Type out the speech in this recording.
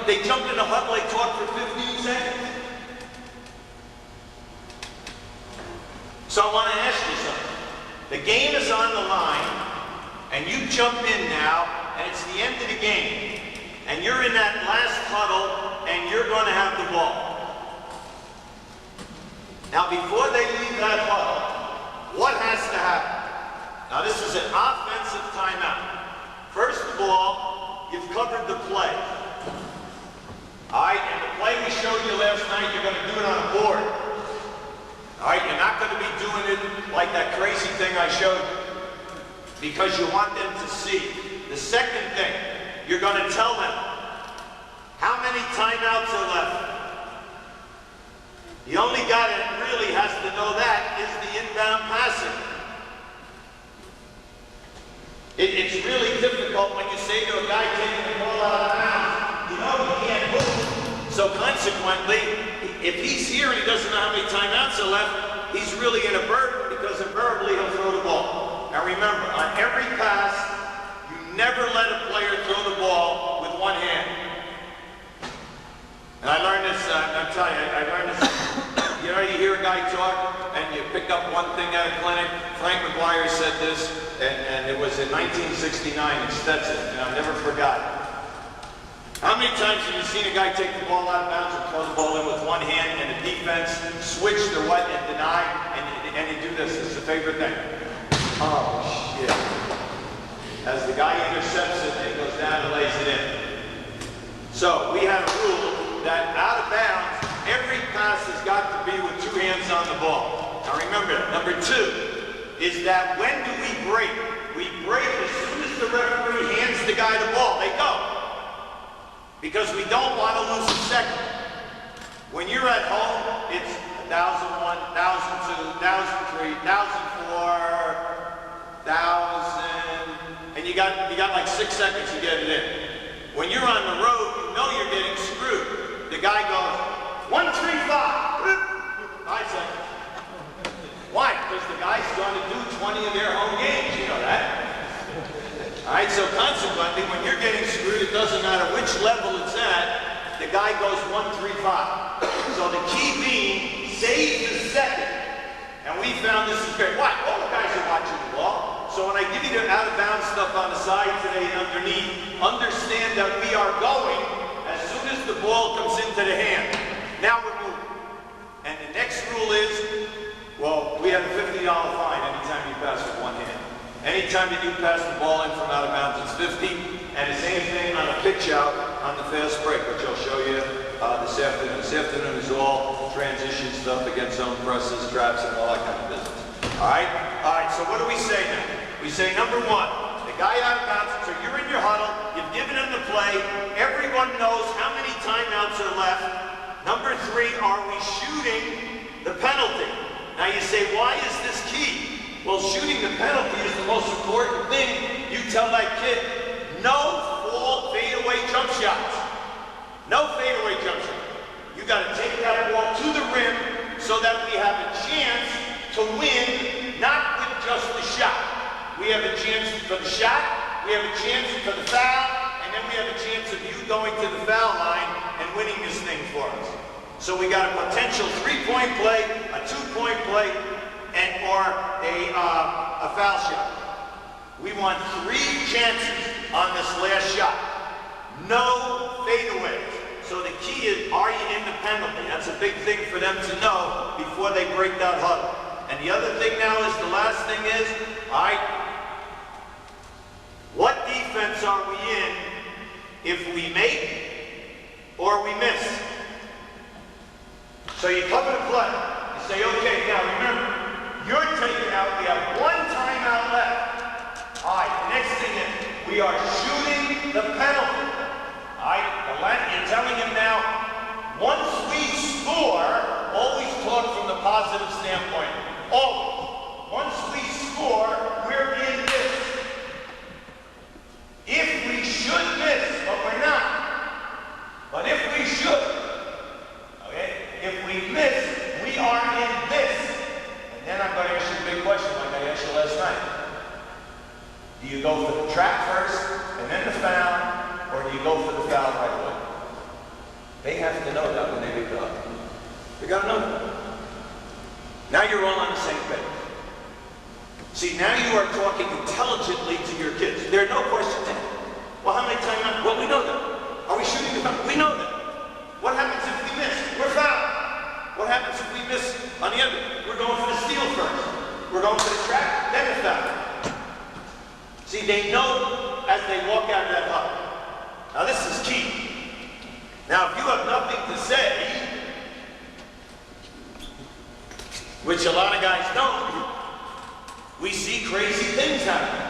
they jump in the huddle, they talk for 15 seconds. So I want to ask you something. The game is on the line, and you jump in now, and it's the end of the game, and you're in that last huddle, and you're going to have the ball. Now, before they leave that huddle, what has to happen? Now, this is an offensive timeout. First of all, you've covered the play. All right, and the play we showed you last night, you're going to do it on a board. All right, you're not going to be doing it like that crazy thing I showed you because you want them to see. The second thing, you're going to tell them how many timeouts are left. The only guy that really has to know that is the inbound passer. It's really difficult when you say to a guy taking the ball out of bounds, you know he can't move. So consequently, if he's here and he doesn't know how many timeouts are left, he's really in a burden because invariably he'll throw the ball. Now remember, on every pass, you never let a player throw the ball with one hand. And I learned this, I'm telling you, I learned this. You know, you hear a guy talk and you pick up one thing at a clinic. Frank McGuire said this, and it was in 1969 in Stetson, and I've never forgotten. How many times have you seen a guy take the ball out of bounds and throw the ball in with one hand and the defense switch to what and deny, and you do this? It's the favorite thing. Oh, shit. As the guy intercepts it, it goes down and lays it in. So we had a rule that out of bounds, every pass has got to be with two hands on the ball. Now remember, number two is that when do we break? We break as soon as the referee hands the guy the ball. They go. Because we don't want to lose a second. When you're at home, it's 1,001, 1,002, 1,003, 1,004, 1,000, and you got like 6 seconds to get it in. When you're on the road, you know you're getting screwed. The guy goes, 1, 3, 5. 5 seconds. Why? Because the guy's going to do 20 of their home games. You know that. All right, so consequently, when you're getting screwed, it doesn't matter which level it's at, the guy goes 1, 3, 5. So the key being, save the second. And we found this is great. Why? All the guys are watching the ball. So when I give you the out-of-bounds stuff on the side today and underneath, understand that we are going as soon as the ball comes into the hand. Now we're moving. And the next rule is, well, we have a $50 fine anytime you pass with one hand. Anytime you do pass the ball in from out of bounds, it's 50. And the same thing on a pitch out on the fast break, which I'll show you this afternoon. This afternoon is all transition stuff against zone presses, traps, and all that kind of business. All right? All right, so what do we say now? We say, number one, the guy out of bounds, so you're in your huddle, you've given him the play, everyone knows how many timeouts are left. Number three, are we shooting the penalty? Now you say, why is this key? Well, shooting the penalty is the most important thing. You tell that kid, no fadeaway jump shots. No fadeaway jump shots. You got to take that ball to the rim so that we have a chance to win, not with just the shot. We have a chance for the shot, we have a chance for the foul, and then we have a chance of you going to the foul line and winning this thing for us. So we got a potential 3-point play, a 2-point play, or a foul shot. We want 3 chances on this last shot. No fadeaways. So the key is, are you in the penalty? That's a big thing for them to know before they break that huddle. And the other thing now is, the last thing is, all right, what defense are we in if we make or we miss? So you come to play. You say, okay, now remember, you're taking out, we have 1 timeout left. All right, the next thing is, we are shooting the penalty. All right, you're telling him now, once we score, always talk from the positive standpoint. Always. Once we score, we're in this. If we should miss, but we're not. But if we should, okay, if we miss, we are in this. And then I'm going to ask you a big question like I asked you last night. Do you go for the trap first, and then the foul, You gotta know that. Now you're all on the same page. See, now you are talking intelligently to your kids. There are no questions asked. Well, how many timeouts? Well, we know that. Are we shooting the foul? We know that. What happens if we miss? We're fouled. What happens if we miss on the other? We're going for the steal first. We're going for the track, then the foul. See, they know as they walk out of that huddle. Now, this is key. Now, if you have nothing to say, which a lot of guys don't, we see crazy things happen.